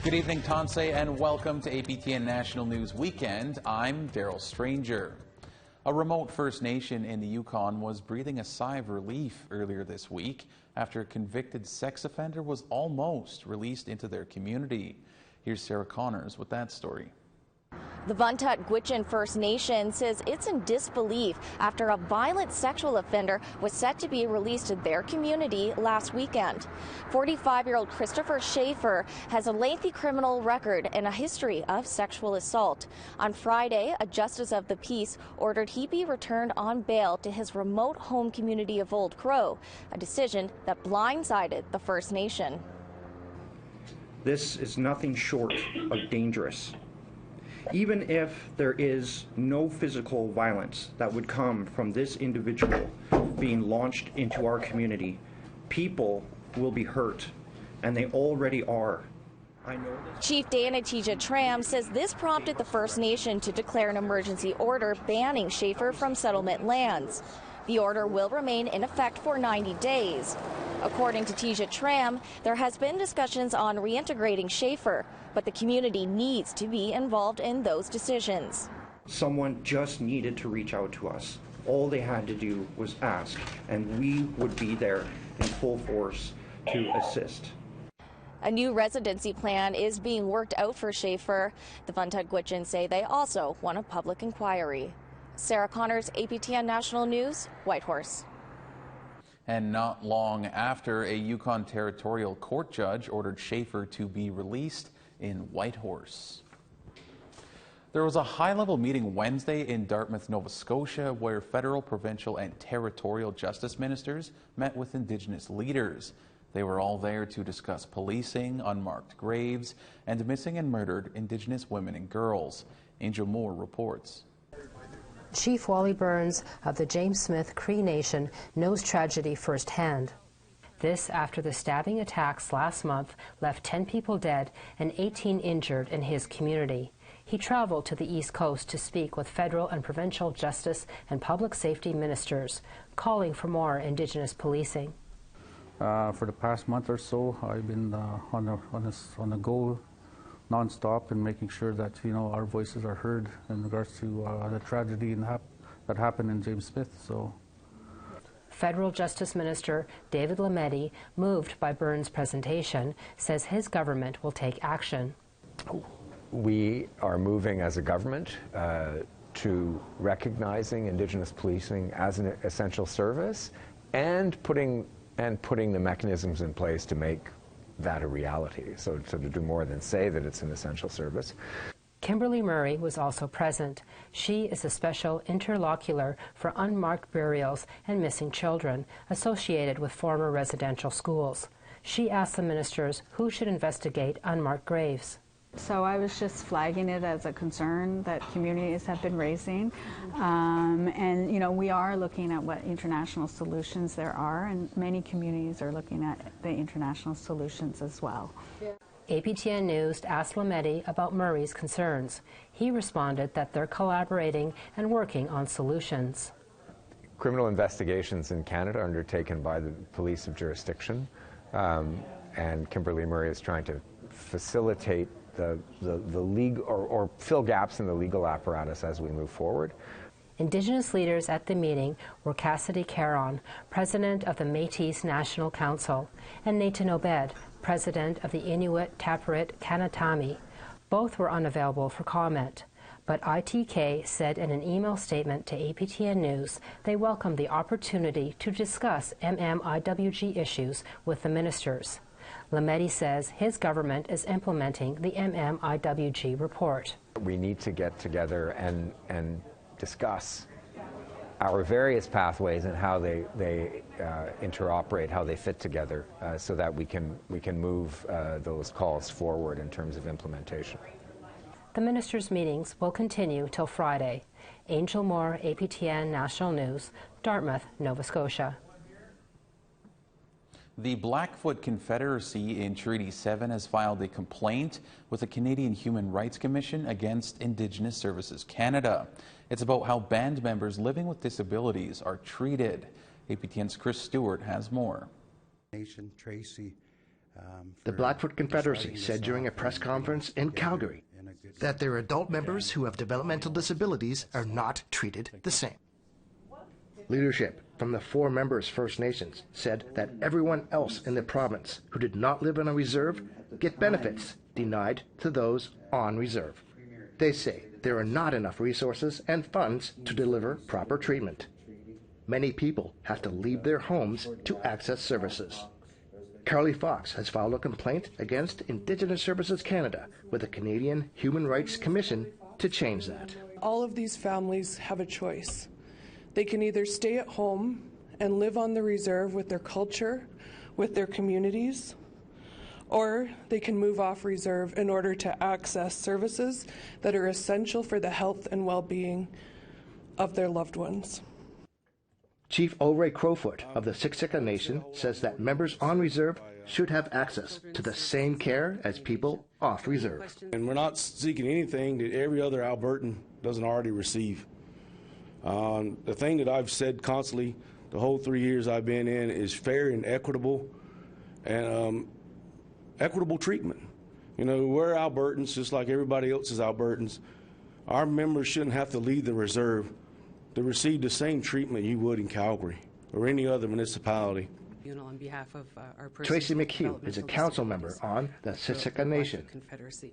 Good evening, Tanse, and welcome to APTN National News Weekend. I'm Daryl Stranger. A remote First Nation in the Yukon was breathing a sigh of relief earlier this week after a convicted sex offender was almost released into their community. Here's Sarah Connors with that story. The Vuntut First Nation says it's in disbelief after a violent sexual offender was set to be released to their community last weekend. 45-year-old Christopher Schaefer has a lengthy criminal record and a history of sexual assault. On Friday, a justice of the peace ordered he be returned on bail to his remote home community of Old Crow, a decision that blindsided the First Nation. This is nothing short of dangerous. Even if there is no physical violence that would come from this individual being launched into our community, people will be hurt, and they already are. I know this. Chief Danatija Tram says this prompted the First Nation to declare an emergency order banning Schaefer from settlement lands. The order will remain in effect for 90 days. According to Tija Tram, there has been discussions on reintegrating Schaefer, but the community needs to be involved in those decisions. Someone just needed to reach out to us. All they had to do was ask, and we would be there in full force to assist. A new residency plan is being worked out for Schaefer. The Vuntut Gwitchin say they also want a public inquiry. Sarah Connors, APTN National News, Whitehorse. And not long after, a Yukon territorial court judge ordered Schaefer to be released in Whitehorse. There was a high-level meeting Wednesday in Dartmouth, Nova Scotia, where federal, provincial, and territorial justice ministers met with Indigenous leaders. They were all there to discuss policing, unmarked graves, and missing and murdered Indigenous women and girls. Angel Moore reports. Chief Wally Burns of the James Smith Cree Nation knows tragedy firsthand. This after the stabbing attacks last month left 10 people dead and 18 injured in his community. He traveled to the East Coast to speak with federal and provincial justice and public safety ministers, calling for more Indigenous policing. For the past month or so, I've been on the go non-stop and making sure that our voices are heard in regards to the tragedy that happened in James Smith. So, Federal Justice Minister David Lametti, moved by Burns' presentation, says his government will take action. We are moving as a government to recognizing Indigenous policing as an essential service and putting the mechanisms in place to make that a reality, so to do more than say that it's an essential service. Kimberly Murray was also present. She is a special interlocutor for unmarked burials and missing children associated with former residential schools. She asked the ministers who should investigate unmarked graves. So I was just flagging it as a concern that communities have been raising. And we are looking at what international solutions there are, and many communities are looking at the international solutions as well. APTN News asked Lametti about Murray's concerns. He responded that they're collaborating and working on solutions. Criminal investigations in Canada are undertaken by the police of jurisdiction, and Kimberly Murray is trying to facilitate the legal or fill gaps in the legal apparatus as we move forward. Indigenous leaders at the meeting were Cassidy Caron, president of the Métis National Council, and Nathan Obed, president of the Inuit Tapiriit Kanatami. Both were unavailable for comment, but ITK said in an email statement to APTN News they welcomed the opportunity to discuss MMIWG issues with the ministers. Lametti says his government is implementing the MMIWG report. We need to get together and discuss our various pathways and how they interoperate, how they fit together, so that we can move those calls forward in terms of implementation. The ministers' meetings will continue till Friday. Angel Moore, APTN National News, Dartmouth, Nova Scotia. The Blackfoot Confederacy in Treaty 7 has filed a complaint with the Canadian Human Rights Commission against Indigenous Services Canada. It's about how band members living with disabilities are treated. APTN's Chris Stewart has more. Tracy The Blackfoot Confederacy said during a press conference in Calgary that their adult members who have developmental disabilities are not treated the same. Leadership from the 4 members First Nations said that everyone else in the province who did not live on a reserve get benefits denied to those on reserve. They say there are not enough resources and funds to deliver proper treatment. Many people have to leave their homes to access services. Carly Fox has filed a complaint against Indigenous Services Canada with the Canadian Human Rights Commission to change that. All of these families have a choice. They can either stay at home and live on the reserve with their culture, with their communities, or they can move off reserve in order to access services that are essential for the health and well-being of their loved ones. Chief O'Ray Crowfoot of the Siksika Nation says that members on reserve should have access to the same care as people off reserve. And we're not seeking anything that every other Albertan doesn't already receive. The thing that I've said constantly the whole 3 years I've been in is fair and equitable treatment. You know, we're Albertans just like everybody else is Albertans. Our members shouldn't have to leave the reserve to receive the same treatment you would in Calgary or any other municipality. On behalf of our Tracy McHugh is a council member on the Siksika Nation.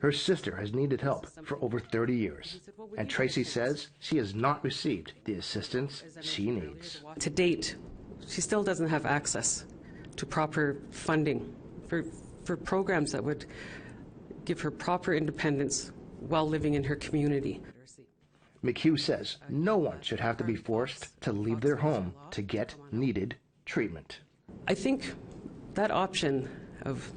Her sister has needed help for over 30 years, and Tracy says she has not received the assistance she needs. To date, she still doesn't have access to proper funding for programs that would give her proper independence while living in her community. McHugh says no one should have to be forced to leave their home to get needed treatment. I think that option of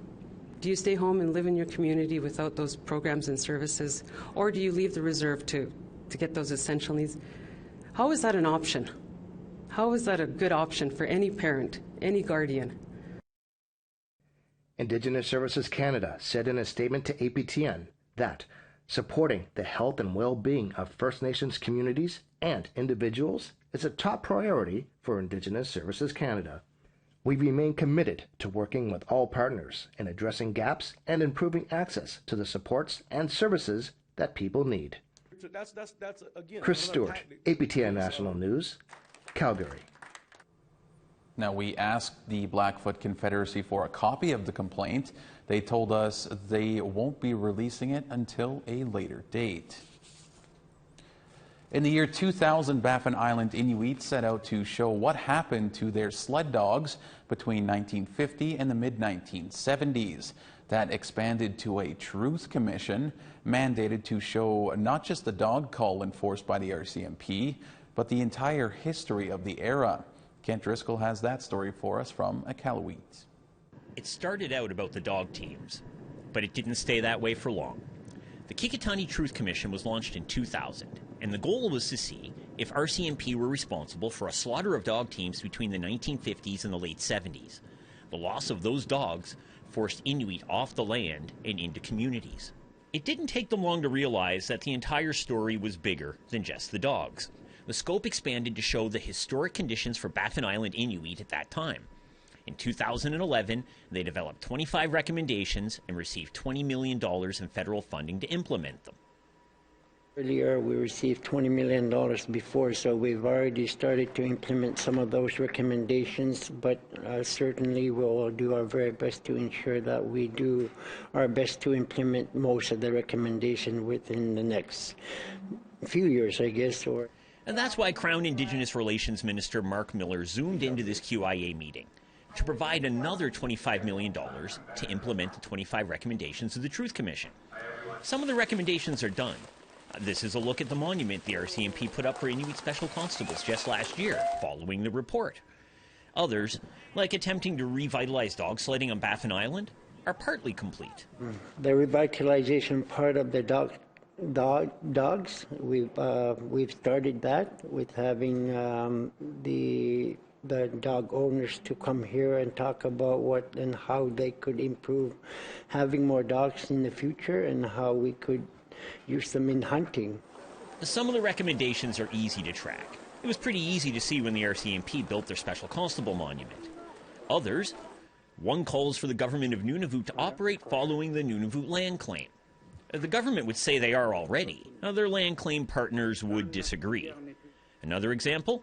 do you stay home and live in your community without those programs and services, or do you leave the reserve to get those essential needs? How is that an option? How is that a good option for any parent, any guardian? Indigenous Services Canada said in a statement to APTN that supporting the health and well-being of First Nations communities and individuals is a top priority for Indigenous Services Canada. We remain committed to working with all partners in addressing gaps and improving access to the supports and services that people need. Chris Stewart, APTN National News, Calgary. Now, we asked the Blackfoot Confederacy for a copy of the complaint. They told us they won't be releasing it until a later date. In the year 2000, Baffin Island Inuit set out to show what happened to their sled dogs between 1950 and the mid-1970s. That expanded to a truth commission mandated to show not just the dog cull enforced by the RCMP, but the entire history of the era. Kent Driscoll has that story for us from Iqaluit. It started out about the dog teams, but it didn't stay that way for long. The Kikitani Truth Commission was launched in 2000, and the goal was to see if RCMP were responsible for a slaughter of dog teams between the 1950s and the late 70s. The loss of those dogs forced Inuit off the land and into communities. It didn't take them long to realize that the entire story was bigger than just the dogs. The scope expanded to show the historic conditions for Baffin Island Inuit at that time. In 2011, they developed 25 recommendations and received $20 million in federal funding to implement them. Earlier, we received $20 million before, so we've already started to implement some of those recommendations, but certainly we'll do our very best to ensure that we do our best to implement most of the recommendation within the next few years, I guess. And that's why Crown Indigenous Relations Minister Mark Miller zoomed into this QIA meeting to provide another $25 million to implement the 25 recommendations of the Truth Commission. Some of the recommendations are done. This is a look at the monument the RCMP put up for Inuit Special Constables just last year, following the report. Others, like attempting to revitalize dog sledding on Baffin Island, are partly complete. The revitalization part of the dogs, we've started that with having the dog owners to come here and talk about what and how they could improve having more dogs in the future and how we could use them in hunting. Some of the recommendations are easy to track. It was pretty easy to see when the RCMP built their Special Constable monument. Others, One calls for the government of Nunavut to operate following the Nunavut land claim. The government would say they are already. Other land claim partners would disagree. Another example?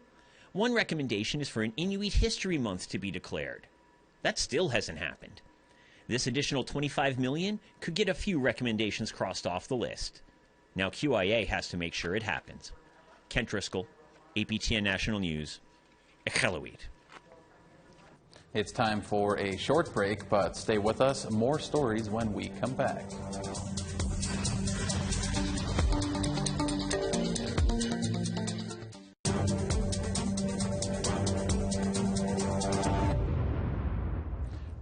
One recommendation is for an Inuit History Month to be declared. That still hasn't happened. This additional $25 million could get a few recommendations crossed off the list. Now QIA has to make sure it happens. Kent Driscoll, APTN National News, Iqaluit. It's time for a short break, but stay with us. More stories when we come back.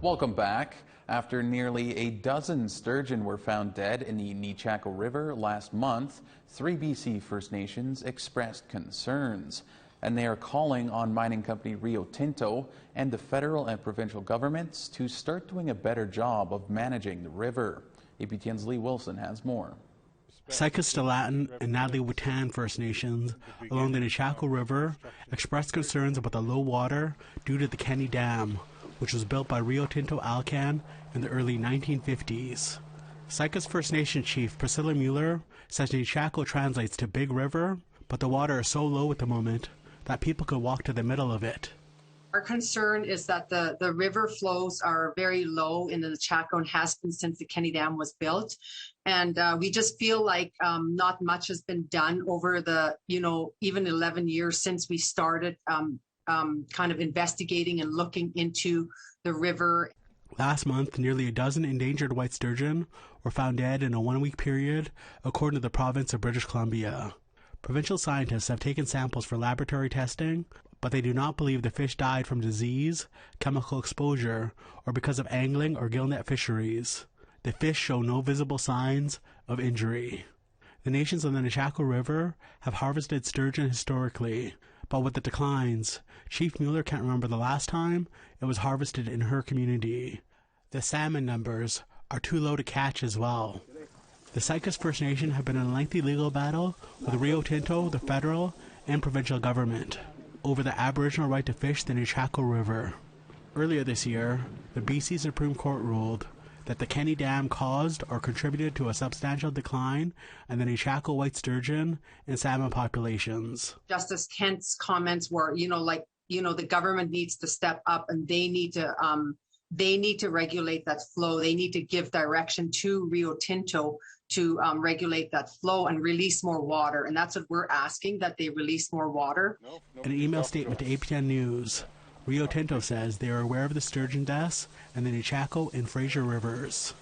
Welcome back. After nearly a dozen sturgeon were found dead in the Nechako River last month, 3 BC First Nations expressed concerns, and they are calling on mining company Rio Tinto and the federal and provincial governments to start doing a better job of managing the river. APTN's Lee Wilson has more. Psychostalatin and Natalie Witan First Nations along the Nechako River expressed concerns about the low water due to the Kenny Dam, which was built by Rio Tinto Alcan in the early 1950s. Sycus First Nation Chief Priscilla Mueller says Nechako translates to Big River, but the water is so low at the moment that people could walk to the middle of it. Our concern is that the river flows are very low in the Nechako and has been since the Kenny Dam was built. And we just feel like not much has been done over the, even 11 years since we started kind of investigating and looking into the river. Last month, nearly a dozen endangered white sturgeon were found dead in a 1-week period, according to the province of British Columbia. Provincial scientists have taken samples for laboratory testing, but they do not believe the fish died from disease, chemical exposure, or because of angling or gillnet fisheries. The fish show no visible signs of injury. The nations on the Nechako River have harvested sturgeon historically, but with the declines, Chief Mueller can't remember the last time it was harvested in her community. The salmon numbers are too low to catch as well. The Sycus First Nation have been in a lengthy legal battle with Rio Tinto, the federal and provincial government, over the Aboriginal right to fish the Nechako River. Earlier this year, the BC Supreme Court ruled that the Kenny Dam caused or contributed to a substantial decline in the Nechako white sturgeon and salmon populations. Justice Kent's comments were, the government needs to step up and they need to regulate that flow. They need to give direction to Rio Tinto to regulate that flow and release more water. And that's what we're asking, that they release more water. In an email statement to APTN News, Rio Tinto says they are aware of the sturgeon deaths in the Nechako and Fraser rivers,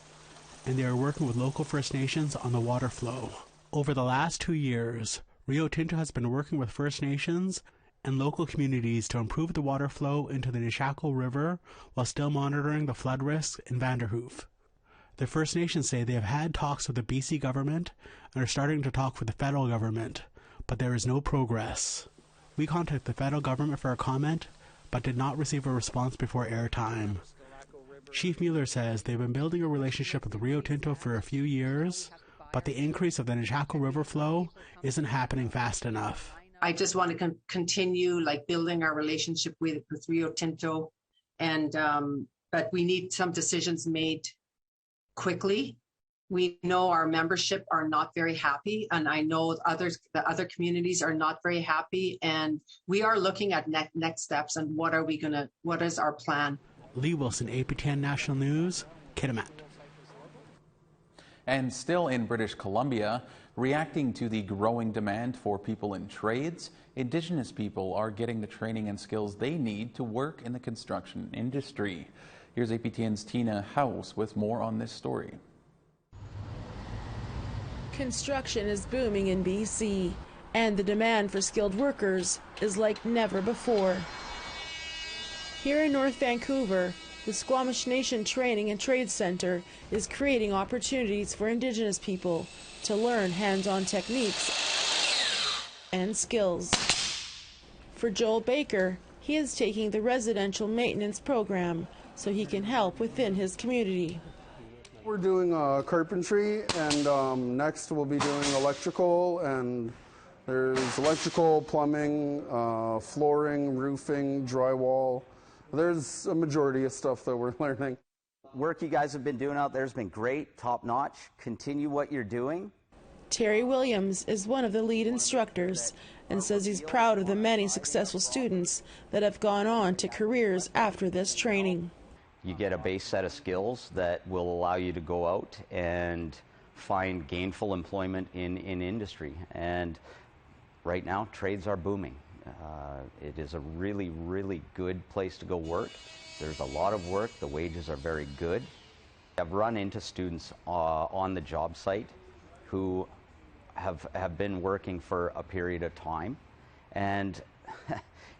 and they are working with local First Nations on the water flow. Over the last 2 years, Rio Tinto has been working with First Nations and local communities to improve the water flow into the Nechako River while still monitoring the flood risk in Vanderhoof. The First Nations say they have had talks with the BC government and are starting to talk with the federal government, but there is no progress. We contacted the federal government for a comment, but did not receive a response before airtime. Chief Mueller says they've been building a relationship with Rio Tinto for a few years, but the increase of the Nechako River flow isn't happening fast enough. I just want to continue building our relationship with Rio Tinto, and but we need some decisions made quickly. We know our membership are not very happy, and I know the other communities are not very happy, and we are looking at next steps and what is our plan. Lee Wilson, APTN National News, Kitimat. And still in British Columbia, reacting to the growing demand for people in trades, Indigenous people are getting the training and skills they need to work in the construction industry. Here's APTN's Tina House with more on this story. Construction is booming in BC, and the demand for skilled workers is like never before. Here in North Vancouver, the Squamish Nation Training and Trade Centre is creating opportunities for Indigenous people to learn hands-on techniques and skills. For Joel Baker, he is taking the residential maintenance program so he can help within his community. We're doing carpentry, and next we'll be doing electrical, and there's electrical, plumbing, flooring, roofing, drywall, there's a majority of stuff that we're learning. Work you guys have been doing out there has been great, top-notch. Continue what you're doing. Terry Williams is one of the lead instructors and says he's proud of the many successful students that have gone on to careers after this training. You get a base set of skills that will allow you to go out and find gainful employment in industry. And right now, trades are booming. It is a really, really good place to go work. There's a lot of work. The wages are very good. I've run into students on the job site who have been working for a period of time, and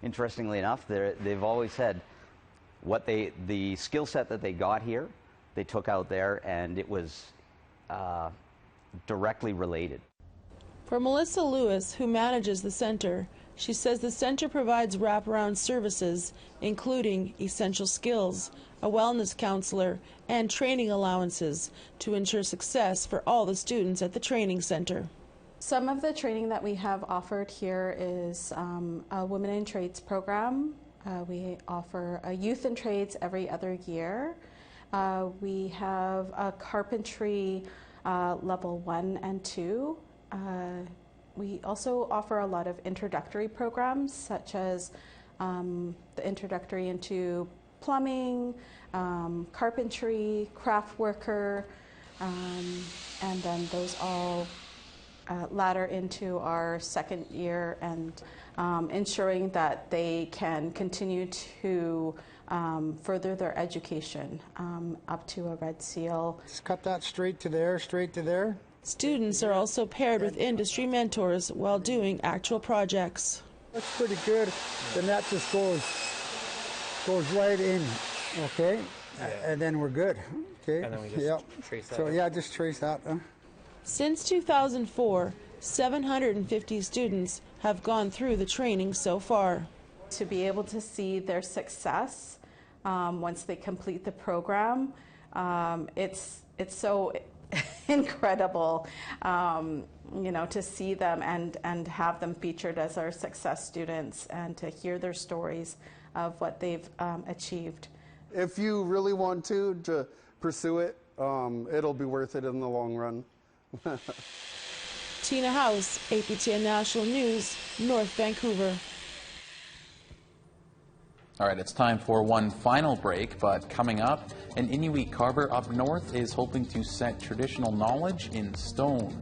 interestingly enough, they've always said the skill set that they got here, they took out there, and it was directly related. For Melissa Lewis, who manages the center, she says the center provides wraparound services, including essential skills, a wellness counselor, and training allowances to ensure success for all the students at the training center. Some of the training that we have offered here is a Women in Trades program. We offer a Youth in Trades every other year. We have a carpentry level 1 and 2. We also offer a lot of introductory programs, such as the introductory into plumbing, carpentry, craft worker, and then those all ladder into our second year, and ensuring that they can continue to further their education up to a Red Seal. Just cut that straight to there, straight to there. Students are also paired with industry mentors while doing actual projects. That's pretty good. The net just goes right in, okay? Yeah. And then we're good, okay? And then we just trace that. So yeah, just trace that. Since 2004, 750 students have gone through the training so far. To be able to see their success once they complete the program, it's so incredible, to see them and have them featured as our success students and to hear their stories of what they've achieved. If you really want to pursue it, it'll be worth it in the long run. Tina House, APTN National News, North Vancouver. All right, it's time for one final break, but coming up, an Inuit carver up north is hoping to set traditional knowledge in stone.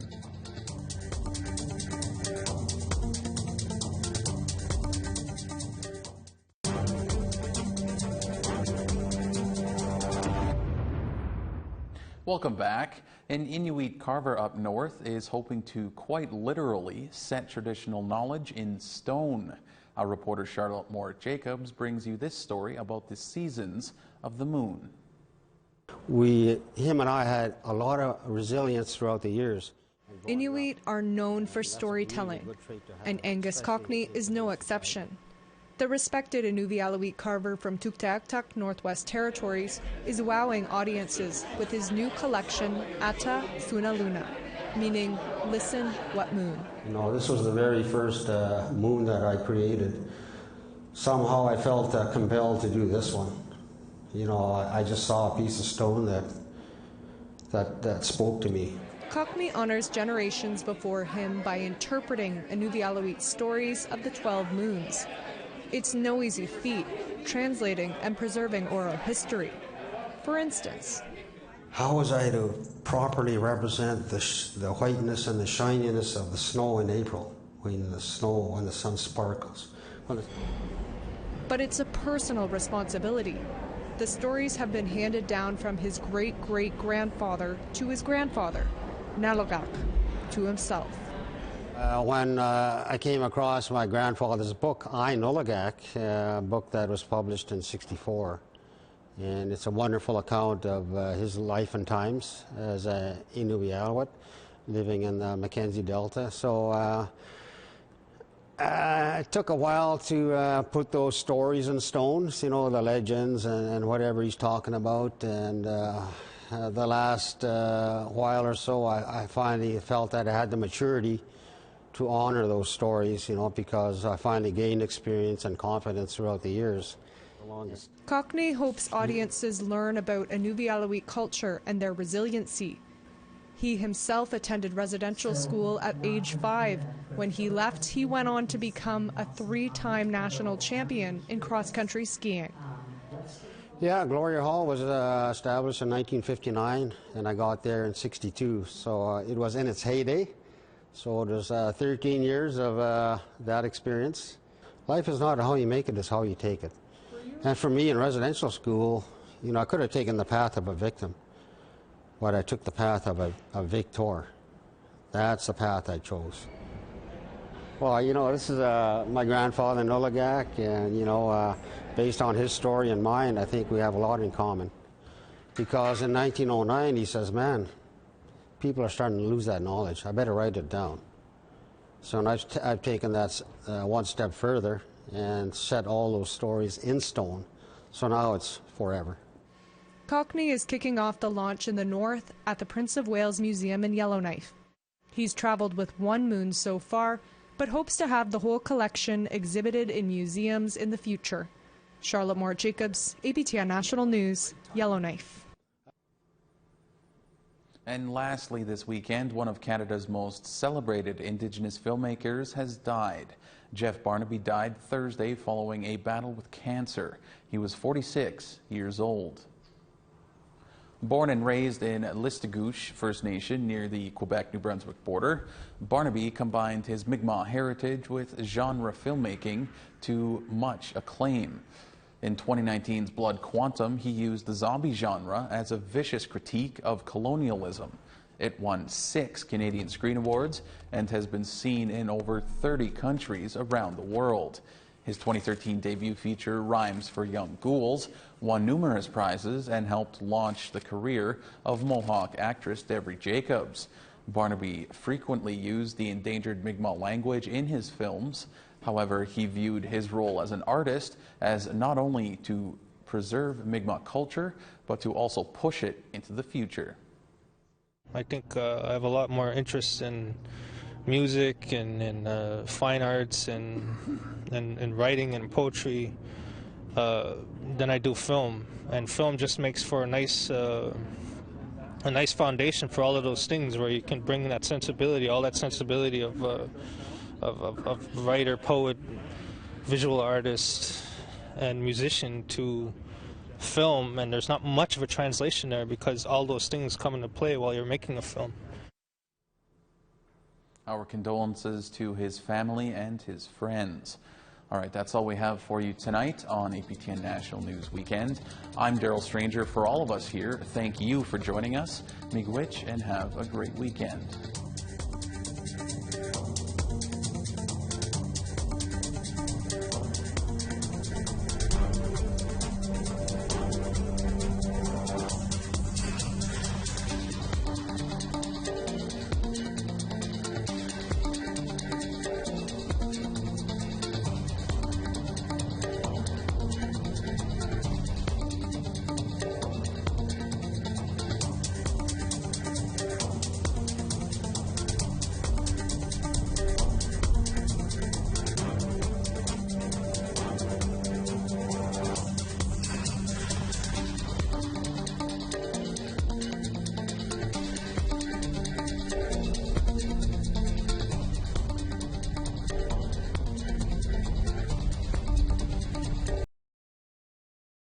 Welcome back. An Inuit carver up north is hoping to quite literally set traditional knowledge in stone. Our reporter Charlotte Moore-Jacobs brings you this story about the seasons of the moon. Him and I had a lot of resilience throughout the years. Inuit are known for storytelling, and Angus Cockney is no exception. The respected Inuvialuit carver from Tuktoyaktuk, Northwest Territories, is wowing audiences with his new collection, Ata Funaluna, meaning listen what moon. This was the very first moon that I created. Somehow I felt compelled to do this one. I just saw a piece of stone that spoke to me. Cockney honors generations before him by interpreting Inuvialuit stories of the 12 moons. It's no easy feat, translating and preserving oral history. For instance, how was I to properly represent the whiteness and the shininess of the snow in April, when the sun sparkles? But it's a personal responsibility. The stories have been handed down from his great-great-grandfather to his grandfather, Nalogak, to himself. When I came across my grandfather's book, I Nulagak, a book that was published in '64, and it's a wonderful account of his life and times as an Inuvialuit living in the Mackenzie Delta. So it took a while to put those stories in stones, the legends and whatever he's talking about, and the last while or so I finally felt that I had the maturity to honor those stories, because I finally gained experience and confidence throughout the years. Cockney hopes audiences learn about Inuvialuit culture and their resiliency. He himself attended residential school at age 5. When he left, he went on to become a 3-time national champion in cross-country skiing. Yeah, Gloria Hall was established in 1959, and I got there in '62, so it was in its heyday. So there's 13 years of that experience. Life is not how you make it, it's how you take it. And for me in residential school, you know, I could have taken the path of a victim, but I took the path of a victor. That's the path I chose. Well, you know, this is my grandfather, Nulagak, and, you know, based on his story and mine, I think we have a lot in common. Because in 1909, he says, man, people are starting to lose that knowledge. I better write it down. So I've taken that one step further and set all those stories in stone. So now it's forever. Cockney is kicking off the launch in the north at the Prince of Wales Museum in Yellowknife. He's traveled with 1 moon so far, but hopes to have the whole collection exhibited in museums in the future. Charlotte Moore-Jacobs, APTN National News, Yellowknife. And lastly this weekend, one of Canada's most celebrated Indigenous filmmakers has died. Jeff Barnaby died Thursday following a battle with cancer. He was 46 years old. Born and raised in Listigouche First Nation near the Quebec-New Brunswick border, Barnaby combined his Mi'kmaq heritage with genre filmmaking to much acclaim. In 2019's Blood Quantum, he used the zombie genre as a vicious critique of colonialism. It won 6 Canadian Screen Awards and has been seen in over 30 countries around the world. His 2013 debut feature, Rhymes for Young Ghouls, won numerous prizes and helped launch the career of Mohawk actress Deborah Jacobs. Barnaby frequently used the endangered Mi'kmaq language in his films. However, he viewed his role as an artist as not only to preserve Mi'kmaq culture, but to also push it into the future. I think I have a lot more interest in music and fine arts and writing and poetry than I do film. And film just makes for a nice foundation for all of those things, where you can bring that sensibility, all that sensibility of writer, poet, visual artist, and musician to film. And there's not much of a translation there because all those things come into play while you're making a film. Our condolences to his family and his friends. All right, that's all we have for you tonight on APTN National News Weekend. I'm Daryl Stranger. For all of us here, thank you for joining us. Miigwech and have a great weekend.